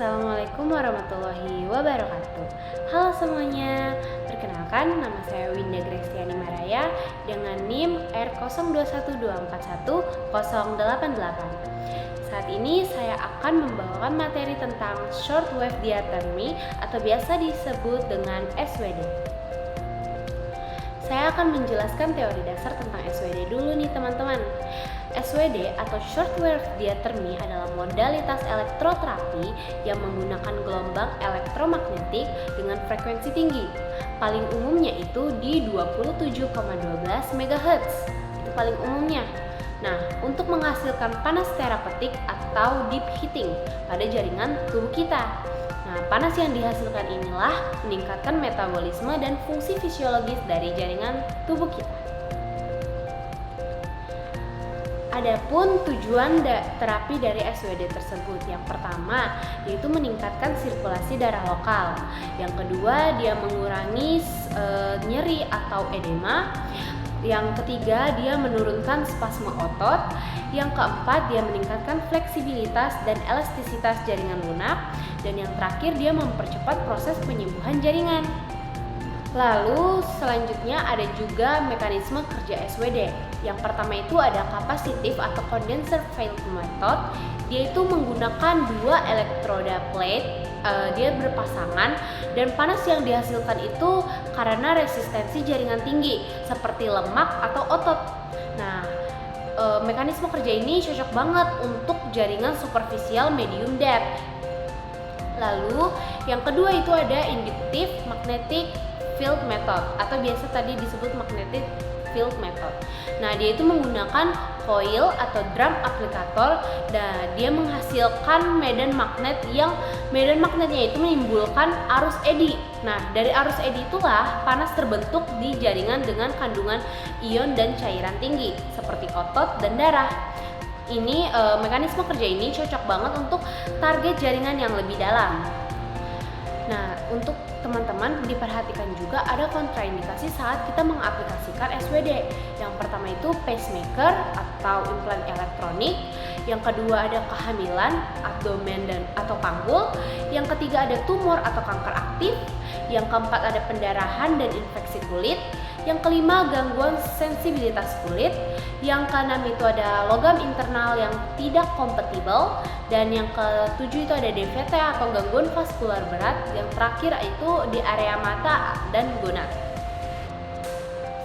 Assalamualaikum warahmatullahi wabarakatuh. Halo semuanya, perkenalkan nama saya Winda Grestiani Maraya dengan NIM R0212410088. Saat ini saya akan membawakan materi tentang shortwave diathermy atau biasa disebut dengan SWD. Saya akan menjelaskan teori dasar tentang SWD dulu nih teman-teman. SWD atau shortwave diathermy adalah modalitas elektroterapi yang menggunakan gelombang elektromagnetik dengan frekuensi tinggi. Paling umumnya itu di 27,12 MHz. Itu paling umumnya. Nah, untuk menghasilkan panas terapeutik atau deep heating pada jaringan tubuh kita. Nah, panas yang dihasilkan inilah meningkatkan metabolisme dan fungsi fisiologis dari jaringan tubuh kita. Adapun tujuan terapi dari SWD tersebut, yang pertama yaitu meningkatkan sirkulasi darah lokal, yang kedua dia mengurangi nyeri atau edema, yang ketiga dia menurunkan spasme otot, yang keempat dia meningkatkan fleksibilitas dan elastisitas jaringan lunak, dan yang terakhir dia mempercepat proses penyembuhan jaringan. Lalu selanjutnya ada juga mekanisme kerja SWD. Yang pertama itu ada kapasitif atau condenser field method. Dia itu menggunakan dua elektroda plate, dia berpasangan, dan panas yang dihasilkan itu karena resistensi jaringan tinggi seperti lemak atau otot. Nah, mekanisme kerja ini cocok banget untuk jaringan superficial medium depth. Lalu yang kedua itu ada inductive magnetic field method atau biasa tadi disebut magnetic field method. Nah, dia itu menggunakan coil atau drum aplikator dan dia menghasilkan medan magnet yang medan magnetnya itu menimbulkan arus eddy. Nah, dari arus eddy itulah panas terbentuk di jaringan dengan kandungan ion dan cairan tinggi seperti otot dan darah. Ini mekanisme kerja ini cocok banget untuk target jaringan yang lebih dalam. Nah, untuk teman-teman diperhatikan juga ada kontraindikasi saat kita mengaplikasikan SWD. Yang pertama itu pacemaker atau implan elektronik, yang kedua ada kehamilan, abdomen dan atau panggul, yang ketiga ada tumor atau kanker aktif, yang keempat ada pendarahan dan infeksi kulit, yang kelima gangguan sensibilitas kulit, yang keenam itu ada logam internal yang tidak kompatibel, dan yang ketujuh itu ada DVT atau gangguan vaskular berat, yang terakhir itu di area mata dan gonad.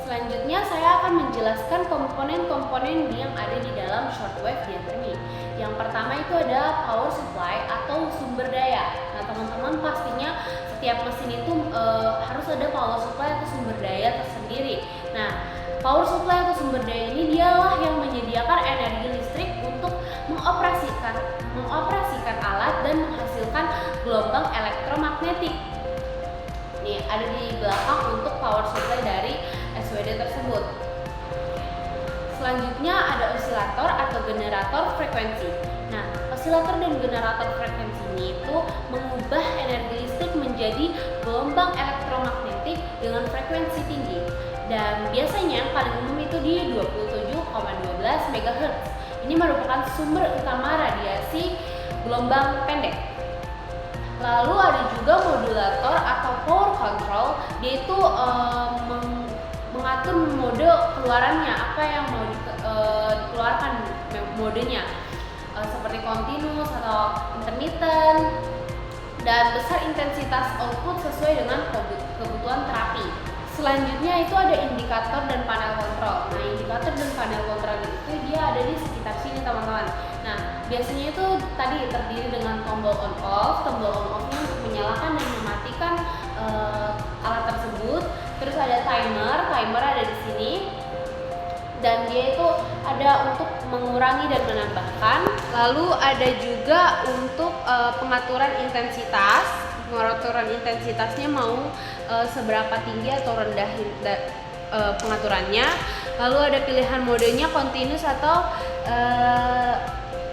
Selanjutnya saya akan menjelaskan komponen-komponen yang ada di dalam shortwave diathermy. Yang pertama itu ada power supply atau sumber daya. Nah, teman-teman pastinya setiap mesin itu harus ada power supply atau sumber daya tersendiri. Nah, power supply atau sumber daya ini dialah yang menyediakan energi listrik untuk mengoperasikan alat dan menghasilkan gelombang elektromagnetik. Nih, ada di belakang untuk power supply dari SWD tersebut. Selanjutnya ada osilator atau generator frekuensi. Nah, osilator dan generator frekuensi ini itu mengubah energi listrik menjadi gelombang elektromagnetik dengan frekuensi tinggi. Dan biasanya paling umum itu di 27,12 MHz. Ini merupakan sumber utama radiasi gelombang pendek. Lalu ada juga modulator atau power control, dia itu mengatur mode keluarannya, apa yang mau dikeluarkan modenya, seperti continuous atau intermittent, dan besar intensitas output sesuai dengan kebutuhan terapi. Selanjutnya itu ada indikator dan panel kontrol. Nah, indikator dan panel kontrol itu dia ada di sekitar sini teman-teman. Nah, biasanya itu tadi terdiri dengan tombol on off. Tombol on off-nya untuk menyalakan dan mematikan alat tersebut. Terus ada timer ada di sini. Dan dia itu ada untuk mengurangi dan menambahkan. Lalu ada juga untuk pengaturan intensitas. Pengaturan intensitasnya mau seberapa tinggi atau rendah pengaturannya. Lalu ada pilihan modenya continuous atau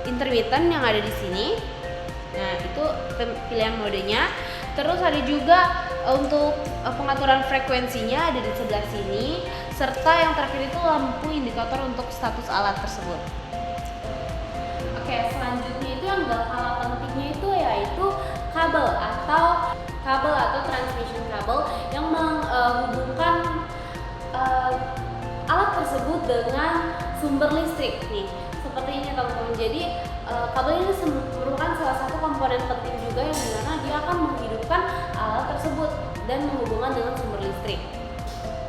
intermittent yang ada di sini. Nah, itu pilihan modenya. Terus ada juga untuk pengaturan frekuensinya ada di sebelah sini, serta yang terakhir itu lampu indikator untuk status alat tersebut. Oke, selanjutnya itu yang gak kalah pentingnya itu yaitu dengan sumber listrik nih. Seperti ini teman-teman. Jadi kabel ini merupakan salah satu komponen penting juga yang dimana dia akan menghidupkan alat tersebut dan menghubungkan dengan sumber listrik.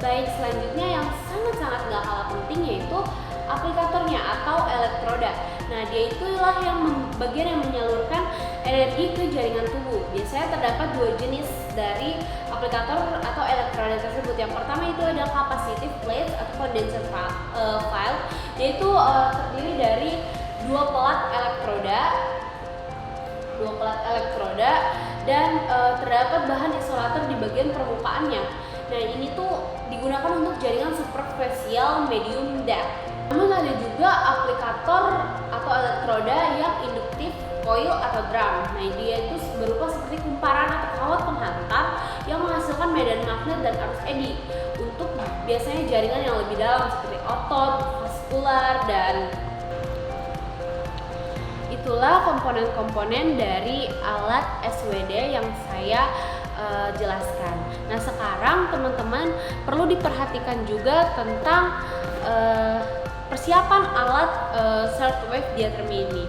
Baik, selanjutnya yang sangat-sangat gak kalah penting yaitu aplikatornya atau elektroda. Nah, dia itulah yang bagian yang menyalurkan energi ke jaringan tubuh. Biasanya terdapat dua jenis dari aplikator atau elektroda tersebut. Yang pertama itu adalah capacitive plate atau condenser file, yaitu terdiri dari dua pelat elektroda dan terdapat bahan isolator di bagian permukaannya. Nah, ini tuh digunakan untuk jaringan superficial medium depth. Namun ada juga aplikator atau elektroda yang induktif coil atau drum. Nah, dia itu berupa seperti kumparan atau kawat penghantar yang menghasilkan medan magnet dan arus eddy untuk biasanya jaringan yang lebih dalam seperti otot, vaskular, dan itulah komponen-komponen dari alat SWD yang saya jelaskan. Nah, sekarang teman-teman perlu diperhatikan juga tentang persiapan alat short wave diathermy ini.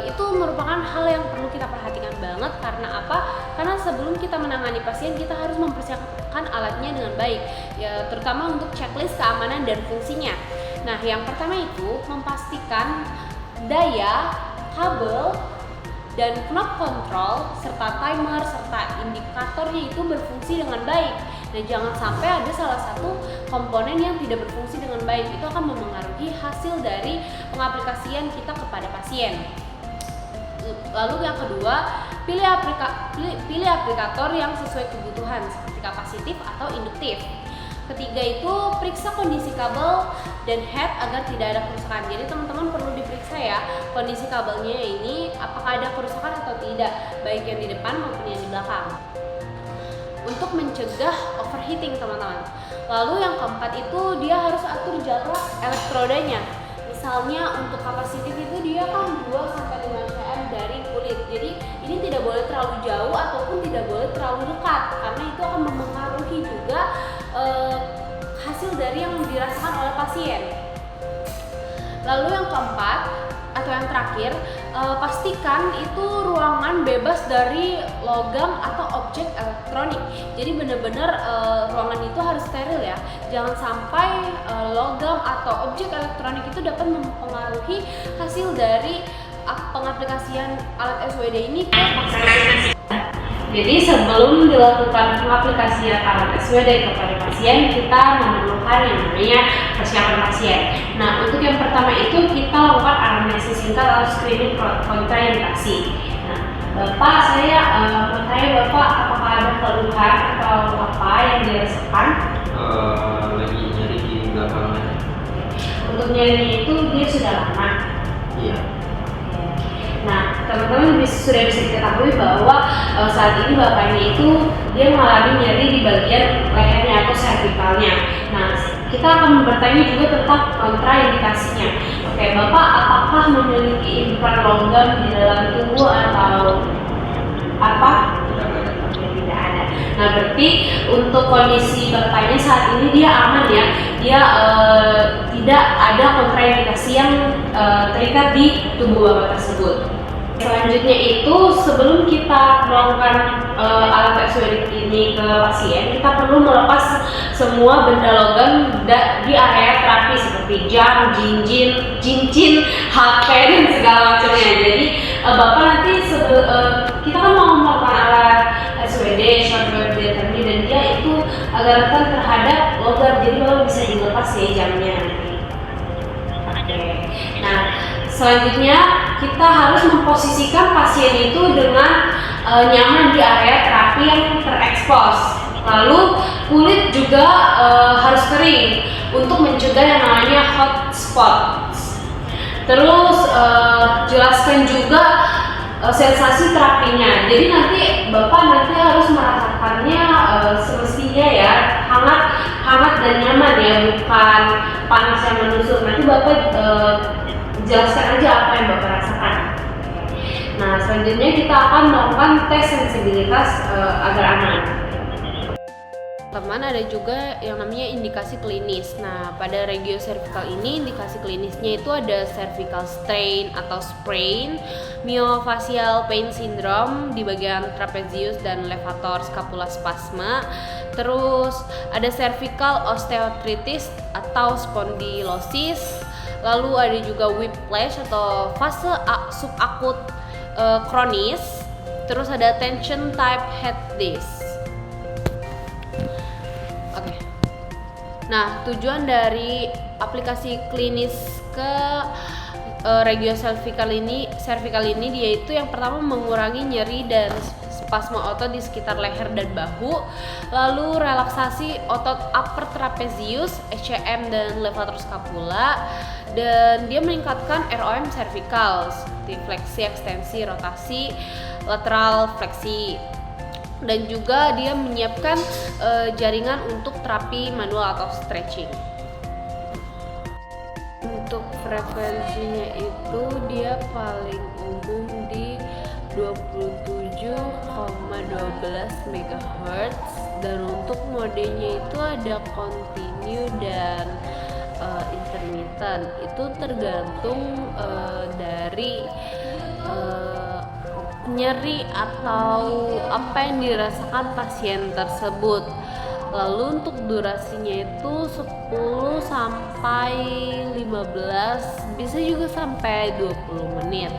Itu merupakan hal yang perlu kita perhatikan banget. Karena apa? Karena sebelum kita menangani pasien, kita harus mempersiapkan alatnya dengan baik, ya, terutama untuk checklist keamanan dan fungsinya. Nah, yang pertama itu memastikan daya, kabel, dan knob control serta timer serta indikatornya itu berfungsi dengan baik. Nah, jangan sampai ada salah satu komponen yang tidak berfungsi dengan baik. Itu akan memengaruhi hasil dari pengaplikasian kita kepada pasien. Lalu yang kedua, pilih aplikator yang sesuai kebutuhan seperti kapasitif atau induktif. Ketiga itu periksa kondisi kabel dan head agar tidak ada kerusakan. Jadi teman-teman perlu diperiksa ya kondisi kabelnya ini apakah ada kerusakan atau tidak, baik yang di depan maupun yang di belakang, untuk mencegah overheating teman-teman. Lalu yang keempat itu dia harus atur jarak elektrodanya. Misalnya untuk kapasitif itu dia kan 2-5 cm dari kulit. Jadi ini tidak boleh terlalu jauh ataupun tidak boleh terlalu dekat, karena itu akan mempengaruhi juga hasil dari yang dirasakan oleh pasien. Lalu yang keempat atau yang terakhir, pastikan itu ruangan bebas dari logam atau objek elektronik. Jadi benar-benar ruangan itu harus steril ya. Jangan sampai logam atau objek elektronik itu dapat mempengaruhi hasil dari pengaplikasian alat SWD ini ke pasien. Jadi sebelum dilakukan pengaplikasian alat SWD kepada pasien, kita memerlukan yang namanya persiapan pasien. Nah, untuk yang pertama itu kita lakukan anamnesis singkat atau screening kontraindikasi. Nah, saya bertanya Bapak, apakah ada keluhan atau apa yang dirasakan? Lagi nyeri di belakang. Untuk nyerinya itu dia sudah lama? Iya. Nah, teman-teman sudah bisa diketahui bahwa saat ini bapaknya itu dia mengalami nyeri di bagian lehernya atau cervicalnya. Nah, kita akan bertanya juga tentang kontraindikasinya. Oke, Bapak apakah memiliki implan logam di dalam tubuh atau apa? Tidak ada. Nah, berarti untuk kondisi bapaknya saat ini dia aman ya. Dia tidak ada kontraindikasi yang terikat di tubuh bapak tersebut. Selanjutnya itu sebelum kita melakukan alat SWD ini ke pasien, kita perlu melepas semua benda logam di area terapi seperti jam, cincin, HP dan segala macamnya. Jadi bapak nanti kita kan mau melakukan alat SWD, short wave diathermy, dan dia itu agak rentan terhadap logam, jadi bapak bisa dilepas ya jamnya nanti. Oke. Nah, selanjutnya kita harus memposisikan pasien itu dengan nyaman di area terapi yang terekspos. Lalu kulit juga harus kering untuk mencegah yang namanya hot spots. Terus jelaskan juga sensasi terapinya. Jadi nanti bapak harus merasakannya semestinya ya hangat dan nyaman ya, bukan panas yang menusuk. Nanti bapak jelaskan aja apa yang bapak rasakan. Nah, selanjutnya kita akan melakukan tes sensibilitas agar aman. Teman, ada juga yang namanya indikasi klinis. Nah, pada regiocervical ini indikasi klinisnya itu ada cervical strain atau sprain, myofascial pain syndrome di bagian trapezius dan levator scapula spasma. Terus ada cervical osteoarthritis atau spondylosis. Lalu ada juga whiplash atau fase subakut kronis. Terus ada tension type head disc. Oke. Nah, tujuan dari aplikasi klinis ke regiocervical ini dia itu yang pertama mengurangi nyeri dan spasme otot di sekitar leher dan bahu, lalu relaksasi otot upper trapezius, HCM dan levator scapula, dan dia meningkatkan ROM cervical seperti fleksi, ekstensi, rotasi, lateral fleksi. Dan juga dia menyiapkan jaringan untuk terapi manual atau stretching. Untuk frekuensinya itu dia paling umum di 27,12 MHz, dan untuk modenya itu ada continue dan intermittent. Itu tergantung dari nyeri atau apa yang dirasakan pasien tersebut. Lalu untuk durasinya itu 10 sampai 15, bisa juga sampai 20 menit.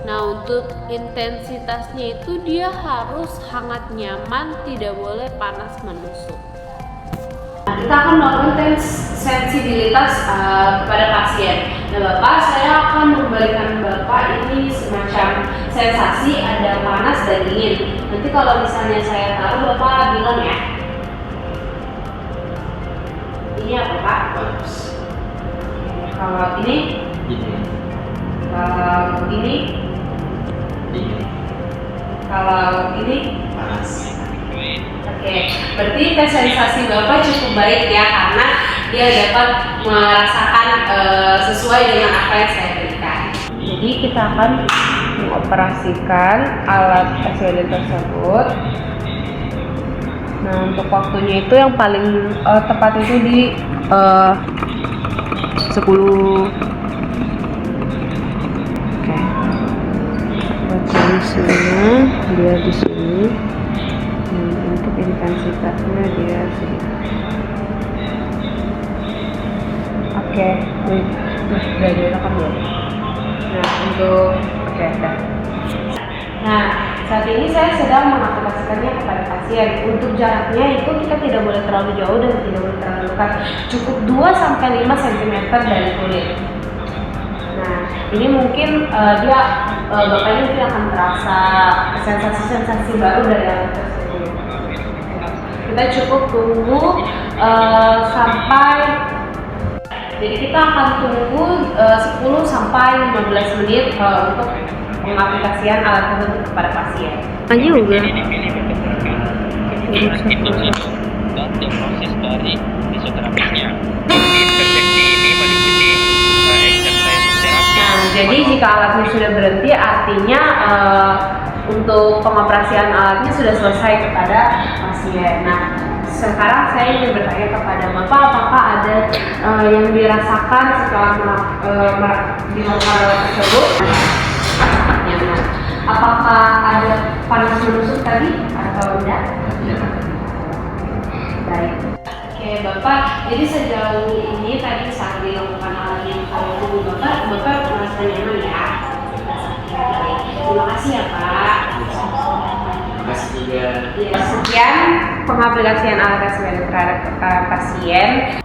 Nah, untuk intensitasnya itu dia harus hangat nyaman, tidak boleh panas menusuk. Nah, kita akan melakukan sensibilitas kepada pasien. Nah, Bapak, saya akan memberikan Bapak ini semacam sensasi ada panas dan dingin. Nanti kalau misalnya saya taruh, Bapak bilang ya. Ini apa, Pak? Panas. Kalau ini? Dingin. Kalau ini? Dingin. Kalau ini? Panas. Oke, berarti tes sensasi Bapak cukup baik ya, karena dia dapat merasakan sesuai dengan apa yang saya berikan. Jadi kita akan mengoperasikan alat SWD tersebut. Nah, untuk waktunya itu yang paling tepat itu di 10. Oke. Potensinya dia di sini. Untuk intensitasnya dia sini. Oke, udah direkam belum? Nah, untuk dah. Nah, saat ini saya sedang mengaplikasikannya kepada pasien. Untuk jaraknya itu kita tidak boleh terlalu jauh dan tidak boleh terlalu dekat. Cukup 2-5 cm dari kulit. Nah, ini mungkin Bapaknya mungkin akan terasa sensasi-sensasi baru dari alat tersebut. Kita cukup tunggu sampai, jadi kita akan tunggu 10-15 menit untuk pengaplikasian alat tersebut kepada pasien. Aja juga. Dan diagnosis dari fisioterapisnya. Intervensi ini meliputi exercise terapi. Nah, jadi jika alatnya sudah berhenti, artinya untuk pengoperasian alatnya sudah selesai kepada pasien. Nah, sekarang saya ingin bertanya kepada Bapak, apakah ada yang dirasakan setelah dilakukan alat tersebut? Apakah ada panas menusuk tadi atau tidak? Tidak. Baik. Oke, Bapak. Jadi sejauh ini tadi saat dilakukan alat yang kalau Bapak merasa nyaman ya? Baik. Terima kasih ya, Pak. Terima kasih juga. Ya, sekian pengaplikasian alat SWD terhadap pasien.